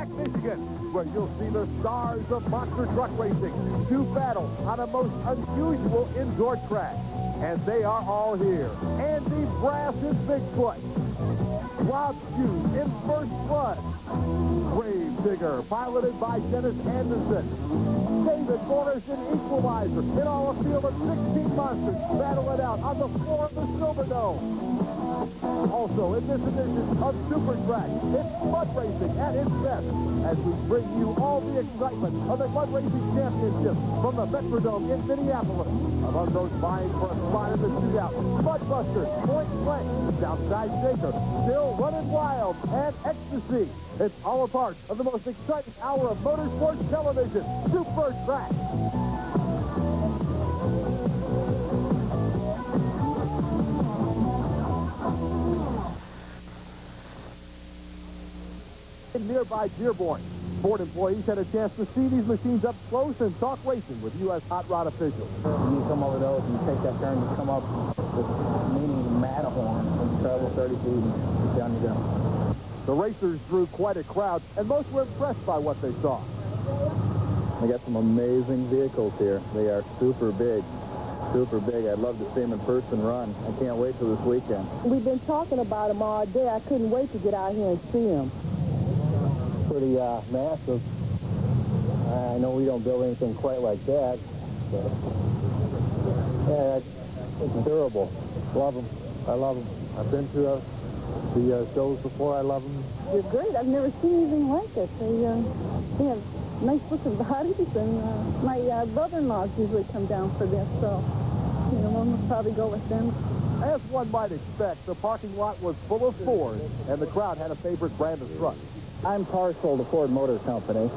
Pontiac, Michigan, where you'll see the stars of monster truck racing do battle on a most unusual indoor track. And they are all here. Andy Brass in Bigfoot. Rob Hughes in First Blood. Grave Digger, piloted by Dennis Anderson. David Morris in Equalizer. In all, a field of 16 monsters battle it out on the floor of the Silverdome. Also, in this edition of Super Trax, it's mud racing at its best as we bring you all the excitement of the Mud Racing Championship from the Metrodome in Minneapolis. Among those vying for a spot in the shootout, Mudbusters, Point Blank, Southside Shaker, Still Running Wild, and Ecstasy. It's all a part of the most exciting hour of motorsports television, Super Trax. In nearby Dearborn, Ford employees had a chance to see these machines up close and talk racing with U.S. hot rod officials. You come over those and you take that turn, you come up with meaning Matterhorn and you travel 30 feet and down you go. The racers drew quite a crowd, and most were impressed by what they saw. They got some amazing vehicles here. They are super big. Super big. I'd love to see them in person run. I can't wait till this weekend. We've been talking about them all day. I couldn't wait to get out here and see them. Pretty massive. I know we don't build anything quite like that, but yeah, it's durable. Love them. I love them. I've been to the shows before. I love them. They're great. I've never seen anything like it. They have nice looking bodies, and my brother-in-laws usually come down for this, so you know, we'll probably go with them. As one might expect, the parking lot was full of Fords, and the crowd had a favorite brand of truck. I'm partial to Ford Motor Company.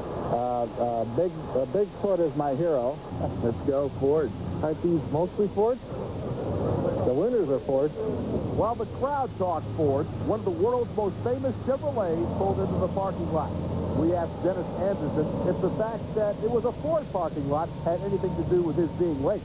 Bigfoot is my hero. Let's go, Ford. Aren't these mostly Fords? The winners are Ford. While the crowd talked Ford, one of the world's most famous Chevrolets pulled into the parking lot. We asked Dennis Anderson if the fact that it was a Ford parking lot had anything to do with his being late.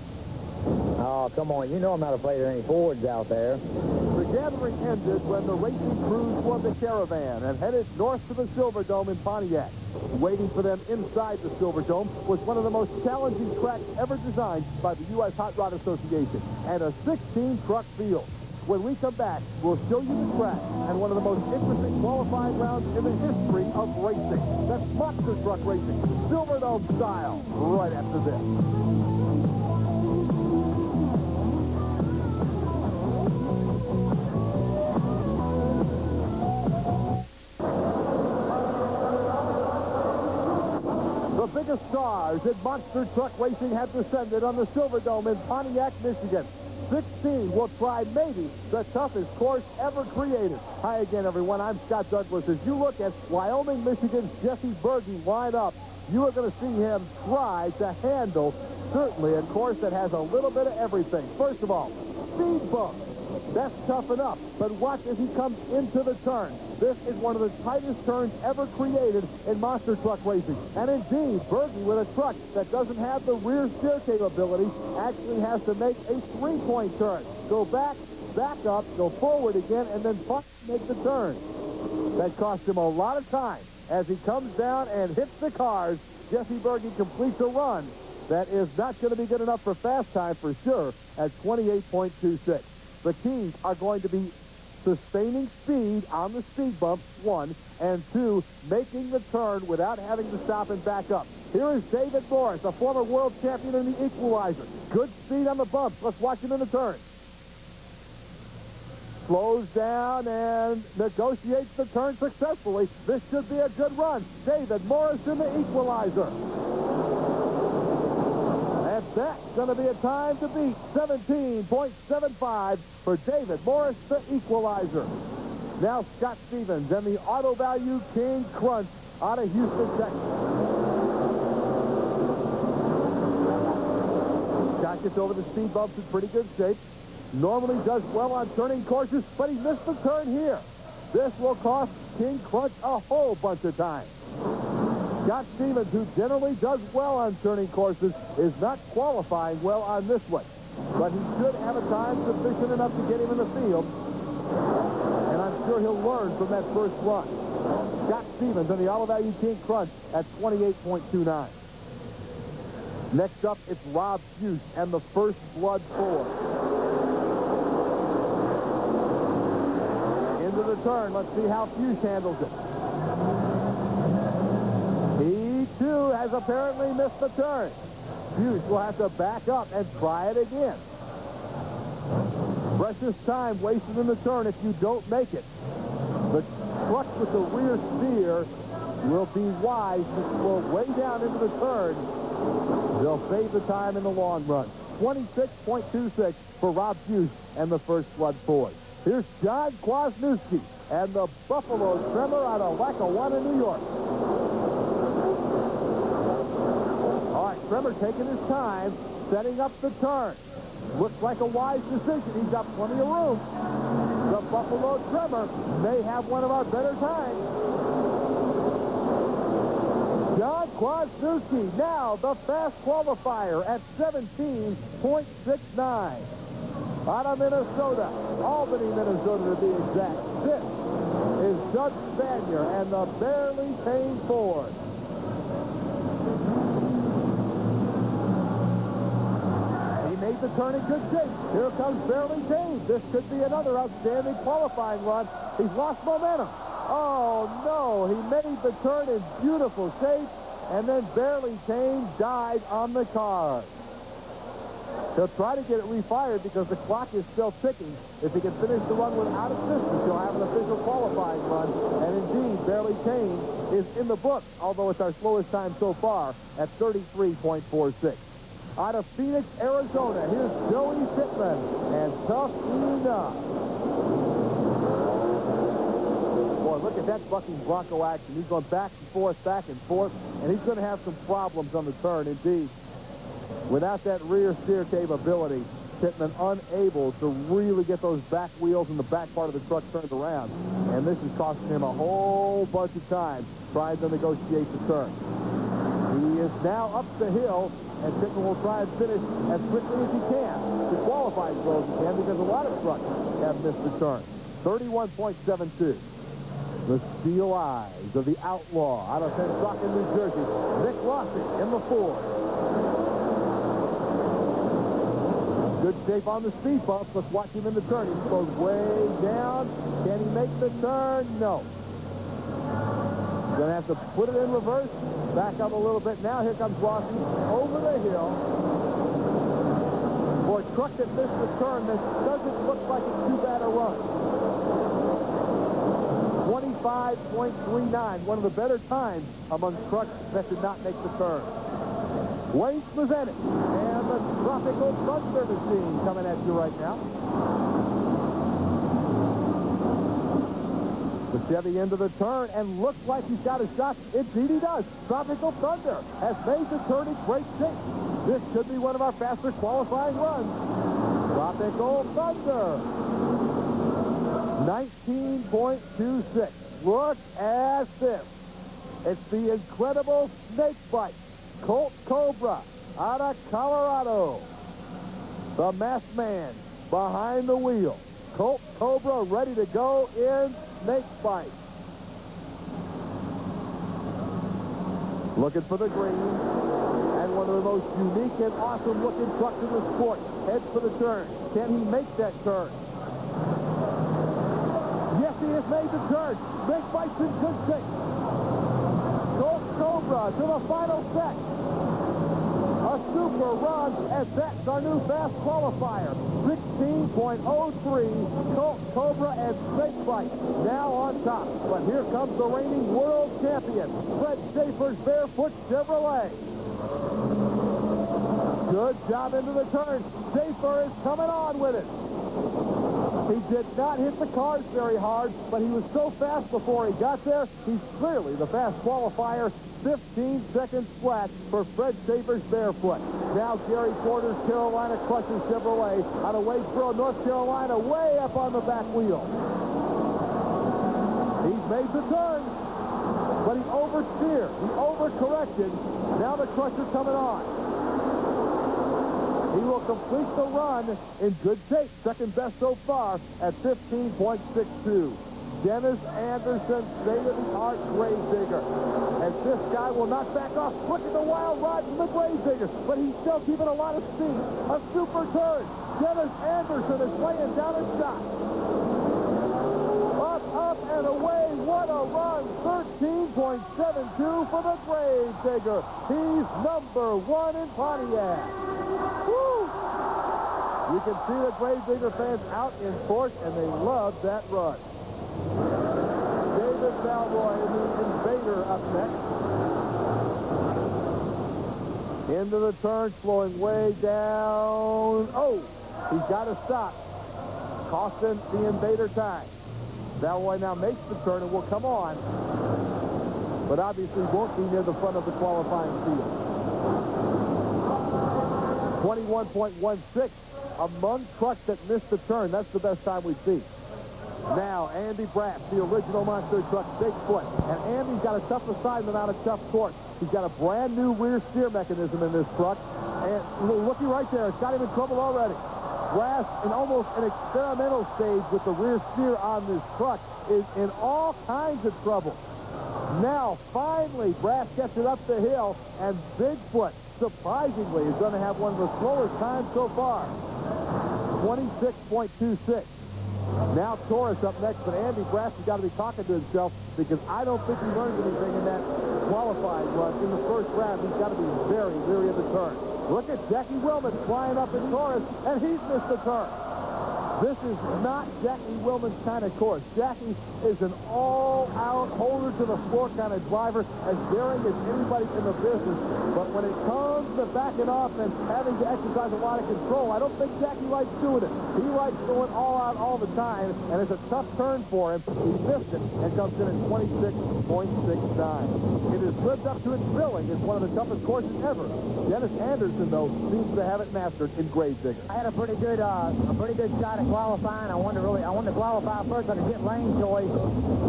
Oh, come on. You know I'm not afraid of any Fords out there. The gathering ended when the racing crews formed a caravan and headed north to the Silverdome in Pontiac. Waiting for them inside the Silverdome was one of the most challenging tracks ever designed by the U.S. Hot Rod Association, and a 16-truck field. When we come back, we'll show you the track and one of the most interesting qualifying rounds in the history of racing. That's monster truck racing, Silverdome style, right after this. The biggest stars in monster truck racing have descended on the Silverdome in Pontiac, Michigan. 16 will try maybe the toughest course ever created. Hi again, everyone. I'm Scott Douglas. As you look at Wyoming, Michigan's Jesse Berge line up, you are going to see him try to handle certainly a course that has a little bit of everything. First of all, speed bumps. That's tough enough, but watch as he comes into the turn. This is one of the tightest turns ever created in monster truck racing. And indeed, Berge, with a truck that doesn't have the rear steer capability, actually has to make a three-point turn. Go back, back up, go forward again, and then finally make the turn. That cost him a lot of time. As he comes down and hits the cars, Jesse Berge completes a run that is not going to be good enough for fast time for sure at 28.26. The keys are going to be sustaining speed on the speed bumps, 1, and 2, making the turn without having to stop and back up. Here is David Morris, a former world champion in the Equalizer. Good speed on the bumps. Let's watch him in the turn. Slows down and negotiates the turn successfully. This should be a good run. David Morris in the Equalizer. And that's going to be a time to beat, 17.75 for David Morris, the Equalizer. Now Scott Stevens and the Auto Value King Krunch out of Houston, Texas. Scott gets over the speed bumps in pretty good shape. Normally does well on turning courses, but he missed the turn here. This will cost King Krunch a whole bunch of time. Scott Stevens, who generally does well on turning courses, is not qualifying well on this one. But he should have a time sufficient enough to get him in the field. And I'm sure he'll learn from that first run. Scott Stevens and the Olive Value King Krunch at 28.29. Next up, it's Rob Fuse and the First Blood 4. Into the turn. Let's see how Fuse handles it. He, too, has apparently missed the turn. Fuse will have to back up and try it again. Precious time wasted in the turn if you don't make it. The truck with the rear steer will be wise to slow way down into the turn. They'll save the time in the long run. 26.26 for Rob Fuse and the First Blood boys. Here's John Kwasniewski and the Buffalo Tremor out of Lackawanna, New York. All right, Tremor taking his time, setting up the turn. Looks like a wise decision. He's got plenty of room. The Buffalo Tremor may have one of our better times. John Kwasniewski, now the fast qualifier at 17.69. Out of Minnesota, Albany, Minnesota to be exact. This is Doug Spanier and the Barely Tame Ford. He made the turn in good shape. Here comes Barely Tame. This could be another outstanding qualifying run. He's lost momentum. Oh, no. He made the turn in beautiful shape, and then Barely Tame died on the car. He'll try to get it refired because the clock is still ticking. If he can finish the run without assistance, he'll have an official qualifying run. And indeed, Barely Tame is in the book, although it's our slowest time so far at 33.46. Out of Phoenix, Arizona, here's Joey Pittman and Tuff-E-Nuff. Boy, look at that bucking Bronco action. He's going back and forth, and he's going to have some problems on the turn, indeed. Without that rear steer capability, Pittman unable to really get those back wheels and the back part of the truck turned around. And this is costing him a whole bunch of time trying to negotiate the turn. He is now up the hill, and Pittman will try and finish as quickly as he can to qualify as well as he can because a lot of trucks have missed the turn. 31.72. The Steel Eyes of the Outlaw out of Pontiac, New Jersey. Nick Rossi in the Ford. Good shape on the speed bump. Let's watch him in the turn. He goes way down. Can he make the turn? No. Going to have to put it in reverse. Back up a little bit. Now here comes Rossi over the hill. For a truck that missed the turn, this doesn't look like it's too bad a run. 25.39, one of the better times among trucks that did not make the turn. Wayne Smizenik and the Tropical Thunder Machine coming at you right now. The Chevy into the turn and looks like he's got a shot. Indeed he does. Tropical Thunder has made the turn in great shape. This could be one of our faster qualifying runs. Tropical Thunder. 19.26. Look at this. It's the incredible snake bite. Colt Cobra out of Colorado. The masked man behind the wheel. Colt Cobra ready to go in snake bite. Looking for the green. And one of the most unique and awesome looking trucks in the sport. Heads for the turn. Can he make that turn? Yes, he has made the turn. Snake bite's in good shape. Colt Cobra to the final set. A super run, and that's our new fast qualifier. 16.03. Colt Cobra and Snake Bite now on top. But here comes the reigning world champion, Fred Schaefer's Barefoot Chevrolet. Good job into the turn. Schaefer is coming on with it. He did not hit the cars very hard, but he was so fast before he got there. He's clearly the fast qualifier. 15 seconds flat for Fred Schaefer's Barefoot. Now Gary Porter's Carolina Crusher Chevrolet out of Wadesboro, North Carolina, way up on the back wheel. He's made the turn, but he oversteered. He overcorrected. Now the Crusher coming on. He will complete the run in good shape. Second best so far at 15.62. Dennis Anderson, state-of-the-art grave digger. And this guy will not back off. Look at the wild ride from the grave digger, but he's still keeping a lot of speed. A super turn. Dennis Anderson is laying down a shot. Up and away. What a run. 13.72 for the grave digger. He's number 1 in Pontiac. Woo! You can see the grave digger fans out in force, and they love that run. David Valroy and the Invader up next. Into the turn, slowing way down. Oh, he's got to stop. Costing the Invader time. Valroy now makes the turn and will come on, but obviously won't be near the front of the qualifying field. 21.16 among trucks that missed the turn. That's the best time we've seen. Now, Andy Brass, the original monster truck, Bigfoot. And Andy's got a tough assignment out of Tuff Court. He's got a brand new rear steer mechanism in this truck. And looky right there, it's got him in trouble already. Brass, in almost an experimental stage with the rear steer on this truck, is in all kinds of trouble. Now, finally, Brass gets it up the hill, and Bigfoot, surprisingly, is going to have one of the slowest times so far. 26.26. Now Taurus up next, but Andy Brass has got to be talking to himself because I don't think he learned anything in that qualifying run. In the first round, he's got to be very leery of the turn. Look at Jackie Willman flying up in Taurus, and he's missed the turn. This is not Jackie Willman's kind of course. Jackie is an all-out, holder-to-the-floor kind of driver, as daring as anybody in the business. But when it comes to backing off and having to exercise a lot of control, I don't think Jackie likes doing it. He likes going all out all the time, and it's a tough turn for him. He missed it and comes in at 26.69. It has lived up to its billing as one of the toughest courses ever. Dennis Anderson, though, seems to have it mastered in grave digger. I had a pretty good shot at qualifying. I wanted to qualify first on a get lane choice.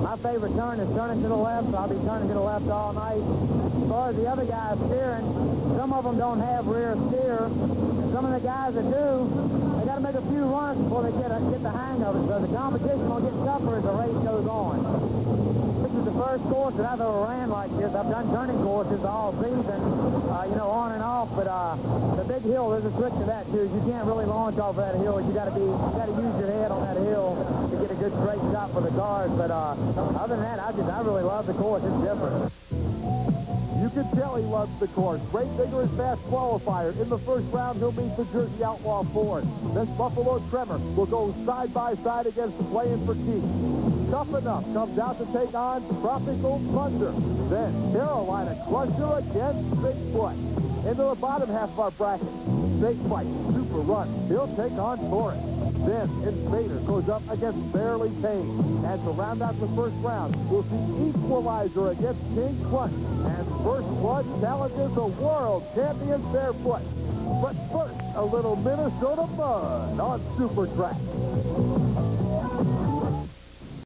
My favorite turn is turning to the left, so I'll be turning to the left all night. As far as the other guys steering, some of them don't have rear steer. And some of the guys that do, they got to make a few runs before they get the hang of it. So the competition will get tougher as the race goes on. This is the first course that I've ever ran like this. I've done turning courses all season, on and off. But the big hill, there's a trick to that too. You can't really launch off that hill. You got to use your head on that hill to get a good straight shot for the cars. But other than that, I really love the course. It's different. You can tell he loves the course. Great vigorous fast qualifier. In the first round, he'll meet the Jersey Outlaw Ford. Then Buffalo Tremor will go side by side against the play-in for Keith. Tuff Enuff comes out to take on Tropical Thunder. Then Carolina Crusher against Bigfoot. Into the bottom half of our bracket. Snake Fight, Super Run. He'll take on Taurus. Then Invader goes up against Barely Tame. And to round out the first round, we'll see Equalizer against King Krunch. And First Blood challenges the world champion barefoot. But first, a little Minnesota mud on Super Trax.